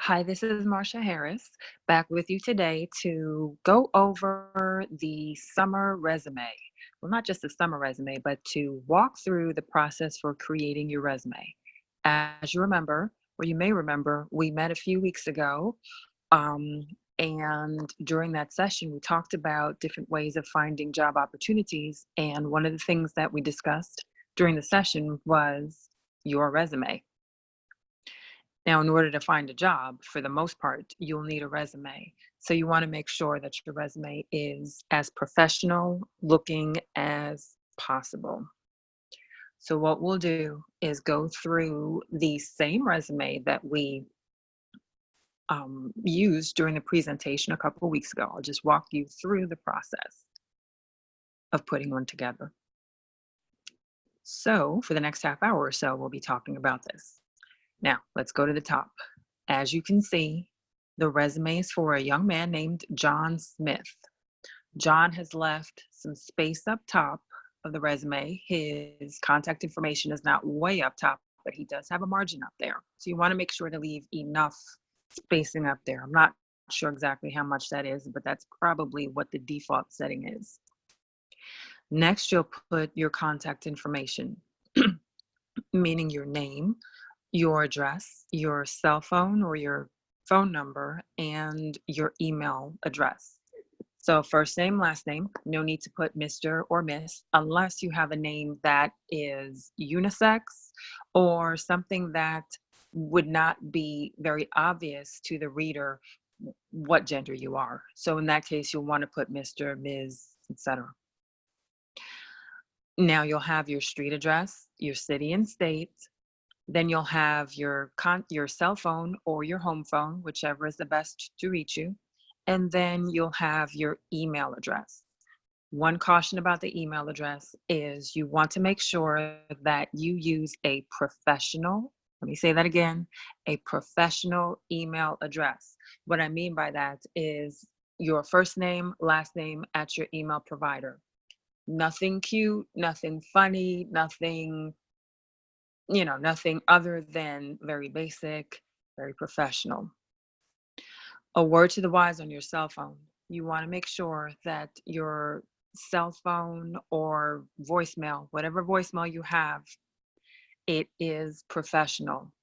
Hi, this is Marsha Harris, back with you today to go over the summer resume. Well, not just the summer resume, but to walk through the process for creating your resume. As you remember, or you may remember, we met a few weeks ago, um, and during that session, we talked about different ways of finding job opportunities. And one of the things that we discussed during the session was your resume. Now, in order to find a job, for the most part, you'll need a resume. So you want to make sure that your resume is as professional looking as possible. So what we'll do is go through the same resume that we used during the presentation a couple of weeks ago. I'll just walk you through the process of putting one together. So for the next half hour or so, we'll be talking about this. Now, let's go to the top. As you can see, the resume is for a young man named John Smith. John has left some space up top of the resume. His contact information is not way up top, but he does have a margin up there. So you want to make sure to leave enough spacing up there. I'm not sure exactly how much that is, but that's probably what the default setting is. Next, you'll put your contact information, meaning your name, your address, your cell phone or your phone number, and your email address. So first name, last name, no need to put Mr. or Miss unless you have a name that is unisex or something that would not be very obvious to the reader what gender you are. So in that case, you'll want to put Mr., Ms., etc. Now you'll have your street address, your city and state. Then you'll have your cell phone or your home phone, whichever is the best to reach you. And then you'll have your email address. One caution about the email address is you want to make sure that you use a professional, let me say that again, a professional email address. What I mean by that is your first name, last name at your email provider. Nothing cute, nothing funny, nothing other than very basic, very professional. A word to the wise on your cell phone. You want to make sure that your cell phone or voicemail, whatever voicemail you have, it is professional.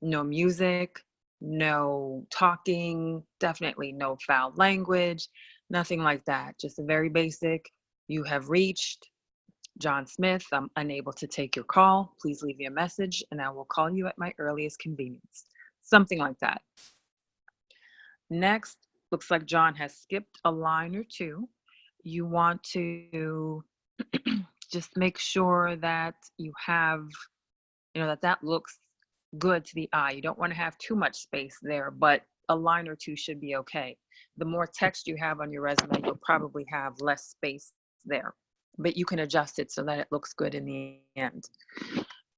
No music, no talking, definitely no foul language, nothing like that. Just a very basic, you have reached John Smith, I'm unable to take your call. Please leave me a message and I will call you at my earliest convenience. Something like that. Next, looks like John has skipped a line or two. You want to just make sure that you have, that looks good to the eye. You don't want to have too much space there, but a line or two should be okay. The more text you have on your resume, you'll probably have less space there, but you can adjust it so that it looks good in the end.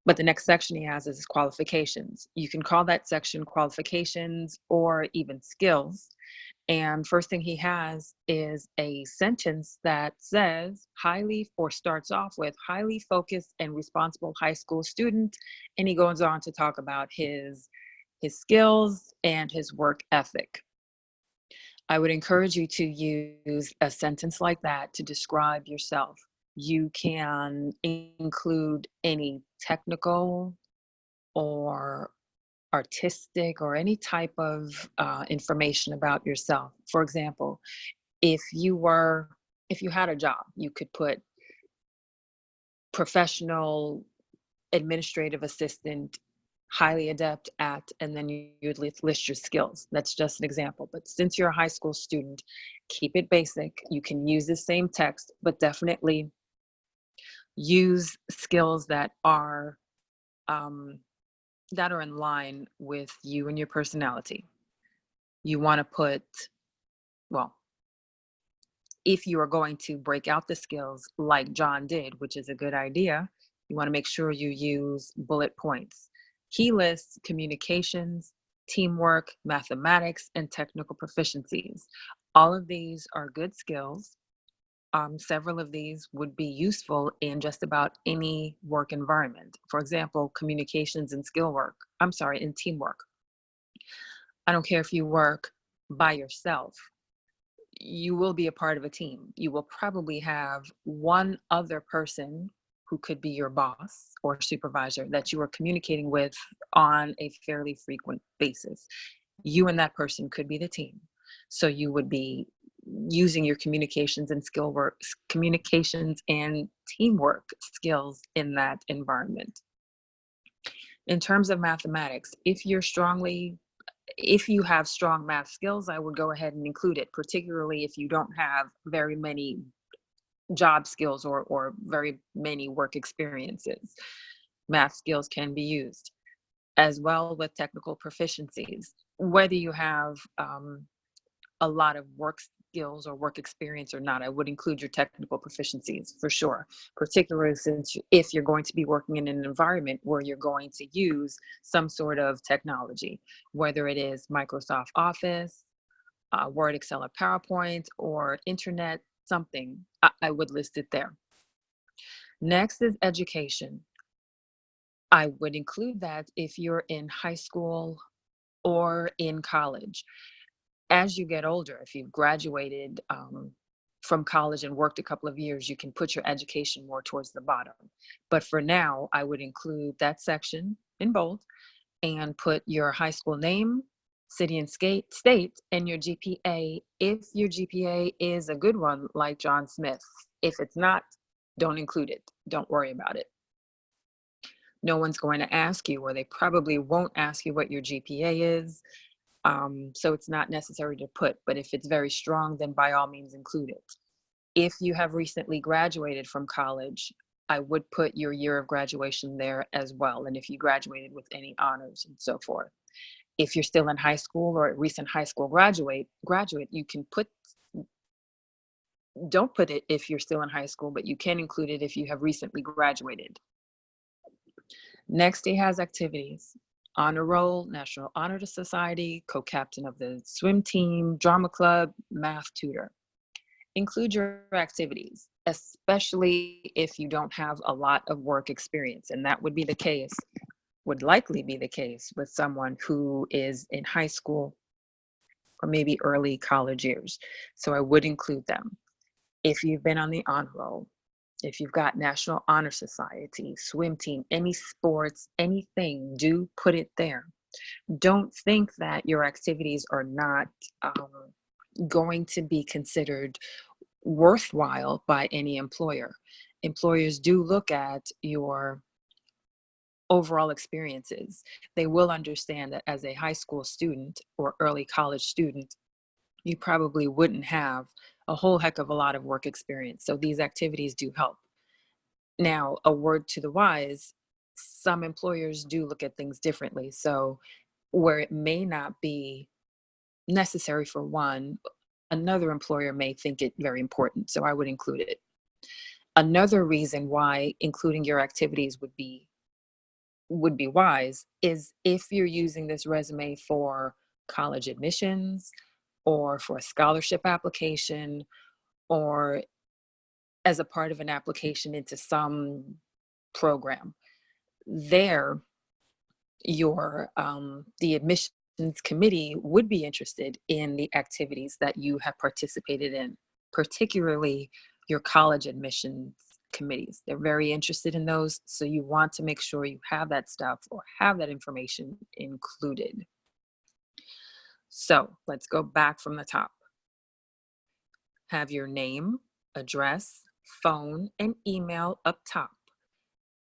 But the next section he has is qualifications. You can call that section qualifications or even skills. And first thing he has is a sentence that says starts off with highly focused and responsible high school student. And he goes on to talk about his skills and his work ethic. I would encourage you to use a sentence like that to describe yourself. You can include any technical or artistic or any type of information about yourself. For example, if you had a job, you could put professional administrative assistant, highly adept at, and then you'd list your skills. That's just an example. But since you're a high school student, keep it basic. You can use the same text, but definitely use skills that are in line with you and your personality. You want to put, if you are going to break out the skills like John did, which is a good idea, you want to make sure you use bullet points. He lists communications, teamwork, mathematics, and technical proficiencies. All of these are good skills. Several of these would be useful in just about any work environment. For example, communications and in teamwork. I don't care if you work by yourself, you will be a part of a team. You will probably have one other person who could be your boss or supervisor that you are communicating with on a fairly frequent basis. You and that person could be the team. So you would be using your communications and teamwork skills in that environment. In terms of mathematics, if you have strong math skills, I would go ahead and include it, particularly if you don't have very many job skills or very many work experiences. Math skills can be used, as well with technical proficiencies. Whether you have a lot of work skills or work experience or not, I would include your technical proficiencies for sure, particularly since if you're going to be working in an environment where you're going to use some sort of technology, whether it is Microsoft Office, Word, Excel, or PowerPoint, or internet, something, I would list it there. Next is education. I would include that if you're in high school or in college. As you get older, if you've graduated from college and worked a couple of years, you can put your education more towards the bottom. But for now, I would include that section in bold and put your high school name, city and state, and your GPA, if your GPA is a good one, like John Smith. If it's not, don't include it. Don't worry about it. No one's going to ask you, or they probably won't ask you what your GPA is. So it's not necessary to put, but if it's very strong, then by all means include it. If you have recently graduated from college, I would put your year of graduation there as well. And if you graduated with any honors and so forth. If you're still in high school or a recent high school graduate, you can don't put it if you're still in high school, but you can include it if you have recently graduated. Next, he has activities. Honor Roll, National Honor Society, co-captain of the swim team, drama club, math tutor. Include your activities, especially if you don't have a lot of work experience. And that would likely be the case with someone who is in high school or maybe early college years. So I would include them. If you've been on the honor roll, if you've got National Honor Society, swim team, any sports, anything, do put it there. Don't think that your activities are not going to be considered worthwhile by any employer. Employers do look at your overall experiences. They will understand that as a high school student or early college student, you probably wouldn't have a whole heck of a lot of work experience. So these activities do help. Now, a word to the wise, some employers do look at things differently. So where it may not be necessary for one, another employer may think it very important. So I would include it. Another reason why including your activities would be wise is if you're using this resume for college admissions or for a scholarship application or as a part of an application into some program. There, the admissions committee would be interested in the activities that you have participated in, particularly your college admissions committees. They're very interested in those, so you want to make sure you have that stuff or have that information included. So let's go back from the top. Have your name, address, phone, and email up top.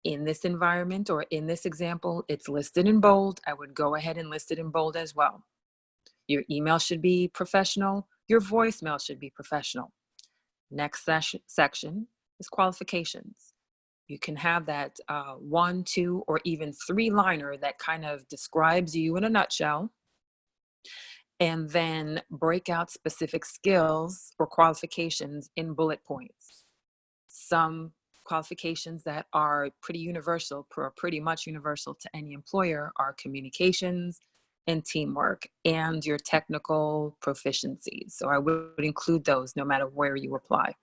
In this environment or in this example, it's listed in bold. I would go ahead and list it in bold as well. Your email should be professional. Your voicemail should be professional. Next section is qualifications. You can have that 1, 2, or even 3-liner that kind of describes you in a nutshell, and then break out specific skills or qualifications in bullet points. Some qualifications that are pretty much universal to any employer are communications and teamwork and your technical proficiencies. So I would include those no matter where you apply.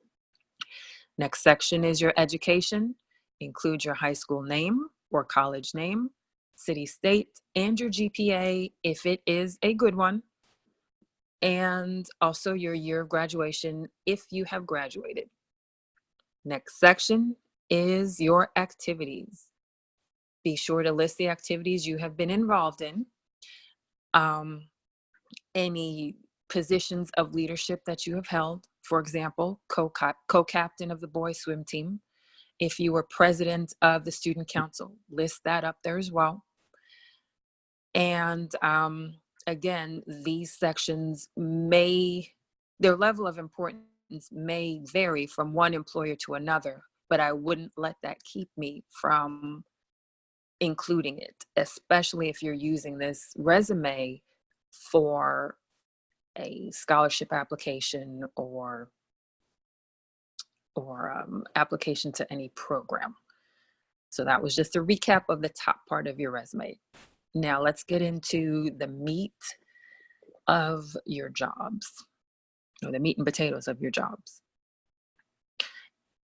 Next section is your education. Include your high school name or college name, city, state, and your GPA if it is a good one, and also your year of graduation if you have graduated. Next section is your activities. Be sure to list the activities you have been involved in, any positions of leadership that you have held. For example, co-captain of the boys swim team. If you were president of the student council, list that up there as well. And again, these sections their level of importance may vary from one employer to another, but I wouldn't let that keep me from including it, especially if you're using this resume for a scholarship application or application to any program. So that was just a recap of the top part of your resume. Now let's get into the meat of your jobs, or the meat and potatoes of your jobs.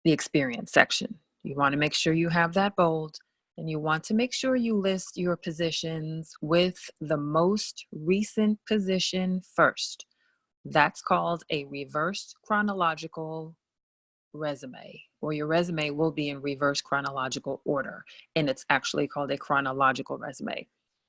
The experience section. You want to make sure you have that bold, and you want to make sure you list your positions with the most recent position first. That's called a reverse chronological resume, or your resume will be in reverse chronological order, and it's actually called a chronological resume.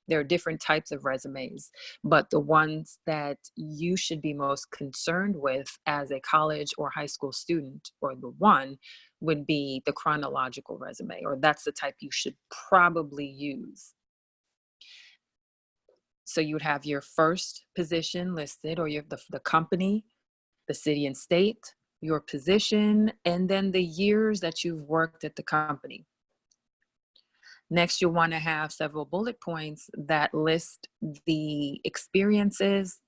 There are different types of resumes, but the ones that you should be most concerned with as a college or high school student, or the one, would be the chronological resume, or that's the type you should probably use. So you would have your first position listed, or the company, the city and state, your position, and then the years that you've worked at the company. Next, you'll want to have several bullet points that list the experiences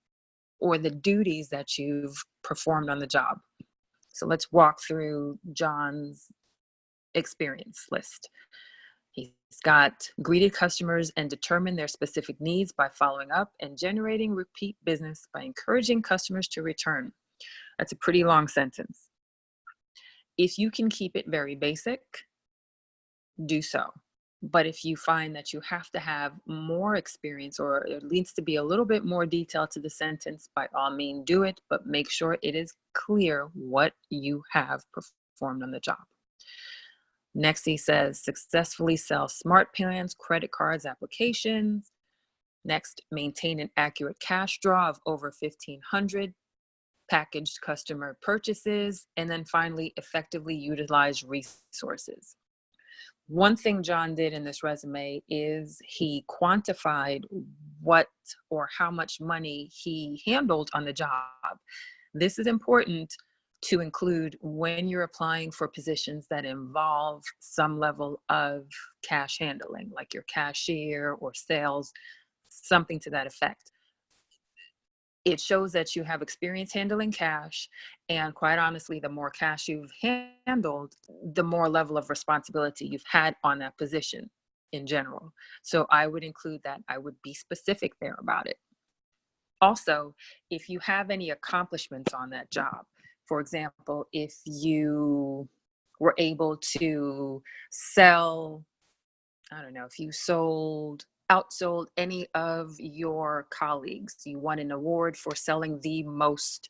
or the duties that you've performed on the job. So let's walk through John's experience list. He's got greeted customers and determined their specific needs by following up and generating repeat business by encouraging customers to return. That's a pretty long sentence. If you can keep it very basic, do so. But if you find that you have to have more experience, or it needs to be a little bit more detail to the sentence, by all means do it, but make sure it is clear what you have performed on the job. Next, he says, successfully sell smart plans, credit cards, applications. Next, maintain an accurate cash draw of over 1,500 packaged customer purchases. And then finally, effectively utilize resources. One thing John did in this resume is he quantified what or how much money he handled on the job. This is important to include when you're applying for positions that involve some level of cash handling, like your cashier or sales, something to that effect. It shows that you have experience handling cash, and quite honestly, the more cash you've handled, the more level of responsibility you've had on that position in general. So I would include that. I would be specific there about it. Also, if you have any accomplishments on that job, for example, if you were able to sell, I don't know, if you outsold any of your colleagues, you won an award for selling the most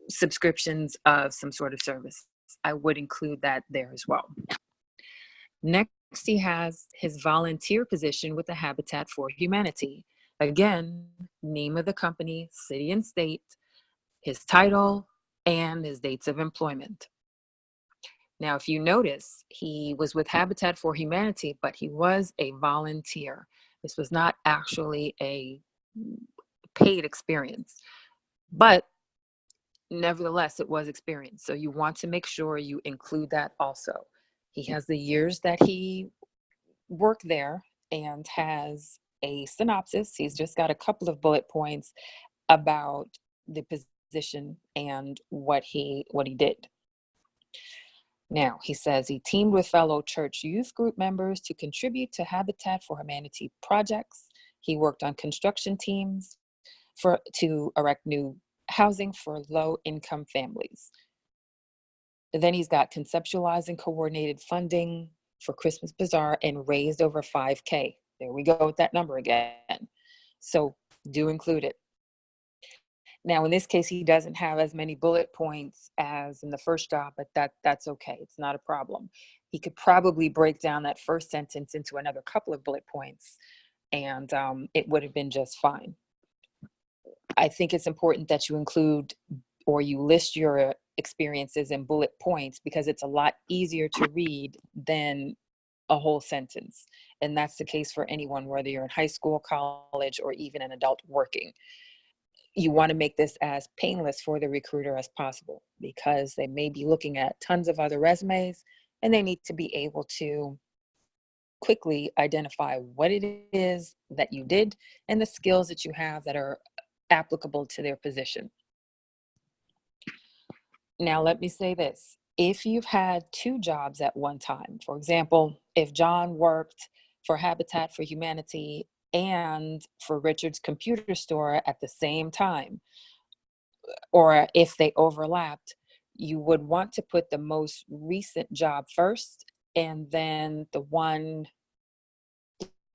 subscriptions of some sort of service, I would include that there as well. Next, he has his volunteer position with the Habitat for Humanity. Again, name of the company, city and state, his title, and his dates of employment. Now, if you notice, he was with Habitat for Humanity, but he was a volunteer. This was not actually a paid experience, but nevertheless, it was experience. So you want to make sure you include that also. He has the years that he worked there and has a synopsis. He's just got a couple of bullet points about the position and what he did. Now, he says he teamed with fellow church youth group members to contribute to Habitat for Humanity projects. He worked on construction teams to erect new housing for low-income families. Then he's got conceptualized and coordinated funding for Christmas Bazaar and raised over $5,000. There we go with that number again. So do include it. Now, in this case, he doesn't have as many bullet points as in the first job, but that's okay. It's not a problem. He could probably break down that first sentence into another couple of bullet points, and it would have been just fine. I think it's important that you include or you list your experiences in bullet points because it's a lot easier to read than a whole sentence. And that's the case for anyone, whether you're in high school, college, or even an adult working. You want to make this as painless for the recruiter as possible because they may be looking at tons of other resumes and they need to be able to quickly identify what it is that you did and the skills that you have that are applicable to their position. Now, let me say this. If you've had two jobs at one time, for example, if John worked for Habitat for Humanity and for Richard's computer store at the same time, or if they overlapped, you would want to put the most recent job first and then the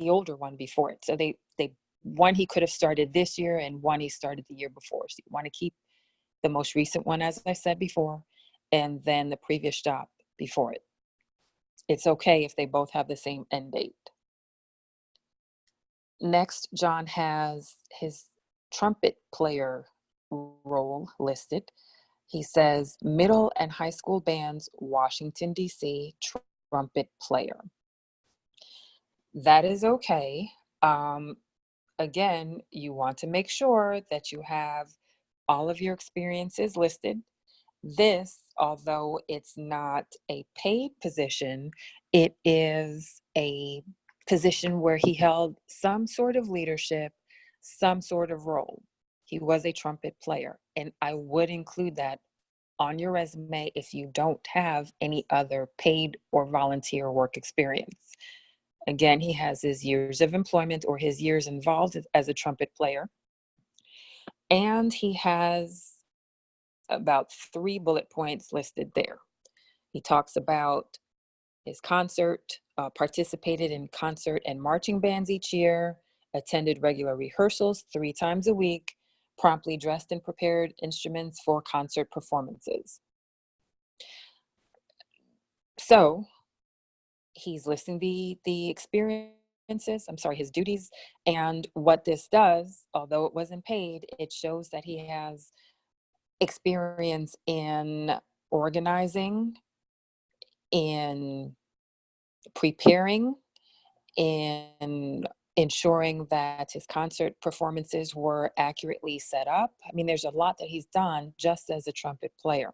older one before it. So they one he could have started this year and one he started the year before. So you want to keep the most recent one, as I said before, and then the previous job before it. It's okay if they both have the same end date. Next, John has his trumpet player role listed. He says middle and high school bands, Washington, D.C., trumpet player. That is okay. Again, you want to make sure that you have all of your experiences listed. This, although it's not a paid position, it is a position where he held some sort of leadership, some sort of role. He was a trumpet player, and I would include that on your resume if you don't have any other paid or volunteer work experience. Again, he has his years of employment or his years involved as a trumpet player, and he has about 3 bullet points listed there. He talks about his concert, participated in concert and marching bands each year, attended regular rehearsals 3 times a week, promptly dressed and prepared instruments for concert performances. So he's listing the experiences, his duties, and what this does, although it wasn't paid, it shows that he has experience in organizing, in preparing, in ensuring that his concert performances were accurately set up. I mean, there's a lot that he's done just as a trumpet player.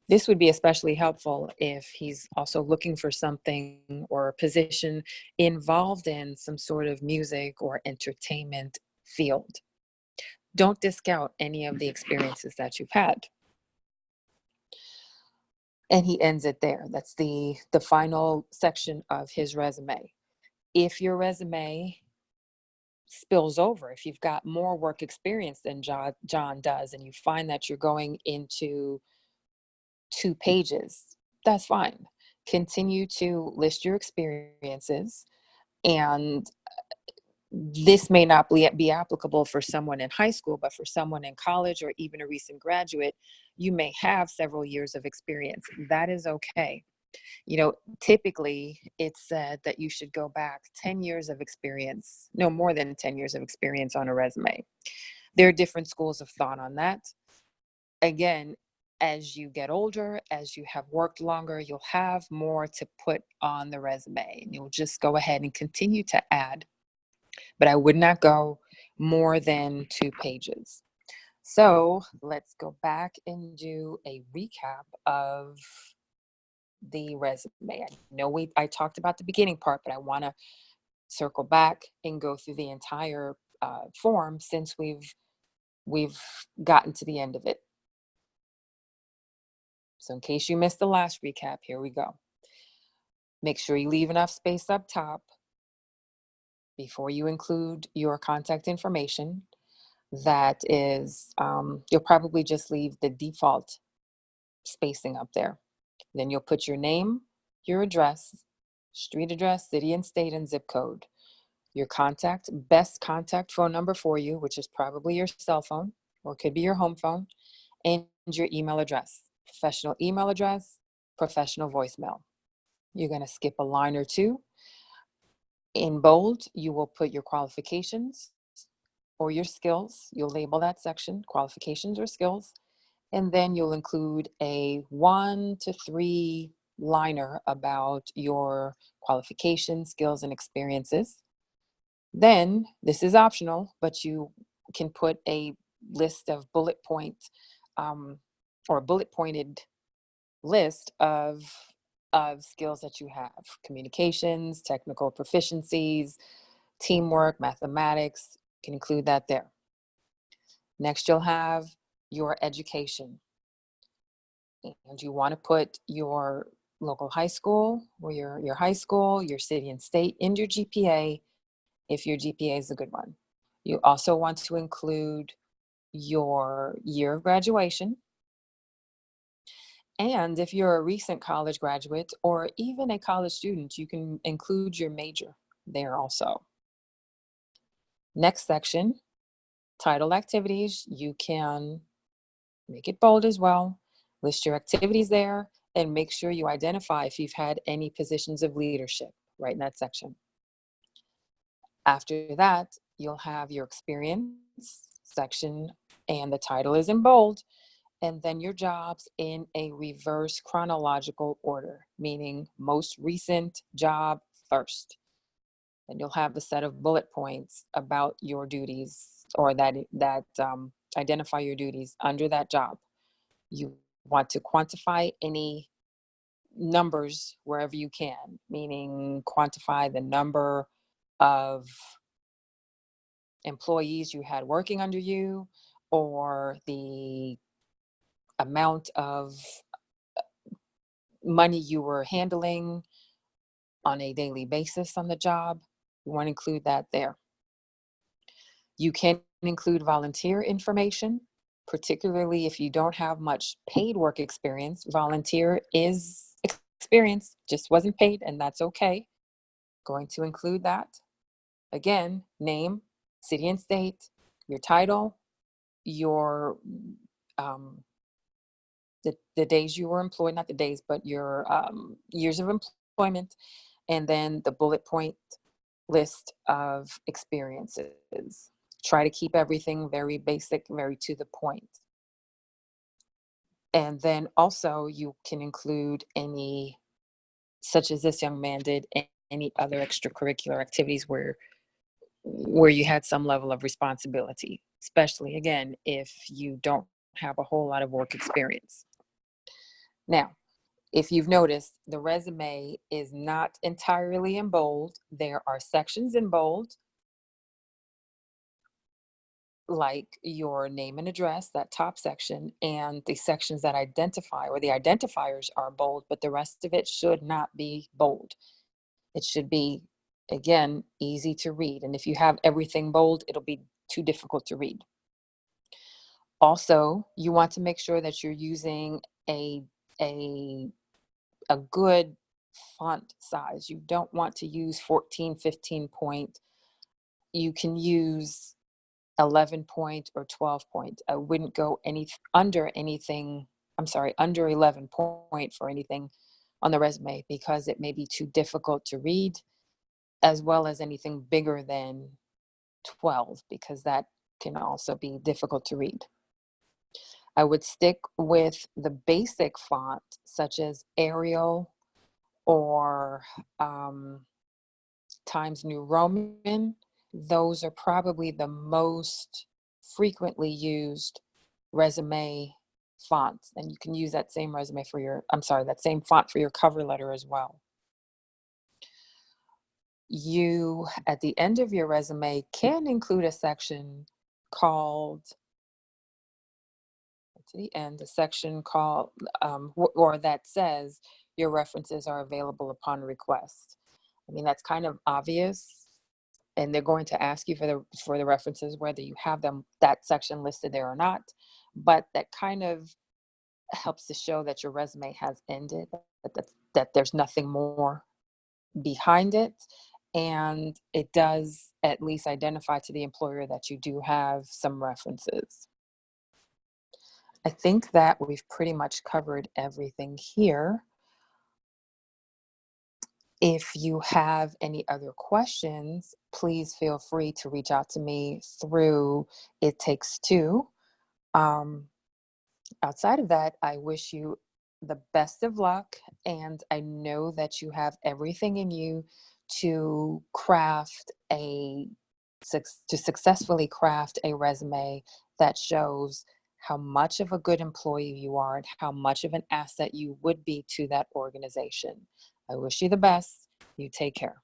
This would be especially helpful if he's also looking for something or a position involved in some sort of music or entertainment field. Don't discount any of the experiences that you've had. And he ends it there. That's the final section of his resume. If your resume spills over, if you've got more work experience than John does, and you find that you're going into 2 pages, that's fine. Continue to list your experiences, and this may not be applicable for someone in high school, but for someone in college or even a recent graduate, you may have several years of experience. That is okay. You know, typically it's said that you should go back 10 years of experience, no more than 10 years of experience on a resume. There are different schools of thought on that. Again, as you get older, as you have worked longer, you'll have more to put on the resume, and you'll just go ahead and continue to add. But I would not go more than 2 pages. So let's go back and do a recap of the resume. I know I talked about the beginning part, but I want to circle back and go through the entire form since we've gotten to the end of it. So in case you missed the last recap, here we go. Make sure you leave enough space up top before you include your contact information. That is, you'll probably just leave the default spacing up there. Then you'll put your name, your address, street address, city and state, and zip code. Your best contact phone number for you, which is probably your cell phone or could be your home phone, and your email address, professional email address, professional voicemail. You're going to skip a line or two. In bold, you will put your qualifications or your skills. You'll label that section, qualifications or skills, and then you'll include a 1 to 3 liner about your qualifications, skills, and experiences. Then, this is optional, but you can put a list of bullet points or bullet pointed list of skills that you have: communications, technical proficiencies, teamwork, mathematics. You can include that there. Next, you'll have your education. And you want to put your local high school or your high school, your city and state, and your GPA if your GPA is a good one. You also want to include your year of graduation. And if you're a recent college graduate or even a college student, you can include your major there also. Next section, title activities. You can make it bold as well. List your activities there and make sure you identify if you've had any positions of leadership right in that section. After that, you'll have your experience section, and the title is in bold, and then your jobs in a reverse chronological order, meaning most recent job first. And you'll have a set of bullet points about your duties, or that identify your duties under that job. You want to quantify any numbers wherever you can, meaning quantify the number of employees you had working under you, or the amount of money you were handling on a daily basis on the job. You want to include that there. You can include volunteer information, particularly if you don't have much paid work experience. Volunteer is experience, just wasn't paid, and that's okay. Going to include that. Again, name, city and state, your title, your the days you were employed, not the days, but your years of employment, and then the bullet point list of experiences. Try to keep everything very basic, very to the point. And then also you can include any, such as this young man did, any other extracurricular activities where you had some level of responsibility, especially again, if you don't have a whole lot of work experience. Now, if you've noticed, the resume is not entirely in bold. There are sections in bold, like your name and address, that top section, and the sections that identify, or the identifiers, are bold, but the rest of it should not be bold. It should be, again, easy to read. And if you have everything bold, it'll be too difficult to read. Also, you want to make sure that you're using a good font size. You don't want to use 14, 15 point. You can use 11 point or 12 point. I wouldn't go under 11 point for anything on the resume, because it may be too difficult to read, as well as anything bigger than 12, because that can also be difficult to read. I would stick with the basic font, such as Arial or Times New Roman. Those are probably the most frequently used resume fonts, and you can use that same that same font for your cover letter as well. You, at the end of your resume, can include a section called, to the end, a section called, or that says your references are available upon request. I mean, that's kind of obvious, and they're going to ask you for the references, whether you have that section listed there or not. But that kind of helps to show that your resume has ended, that there's nothing more behind it, and it does at least identify to the employer that you do have some references. I think that we've pretty much covered everything here. If you have any other questions, please feel free to reach out to me through It Takes Two. Outside of that, I wish you the best of luck, and I know that you have everything in you to successfully craft a resume that shows how much of a good employee you are and how much of an asset you would be to that organization. I wish you the best. You take care.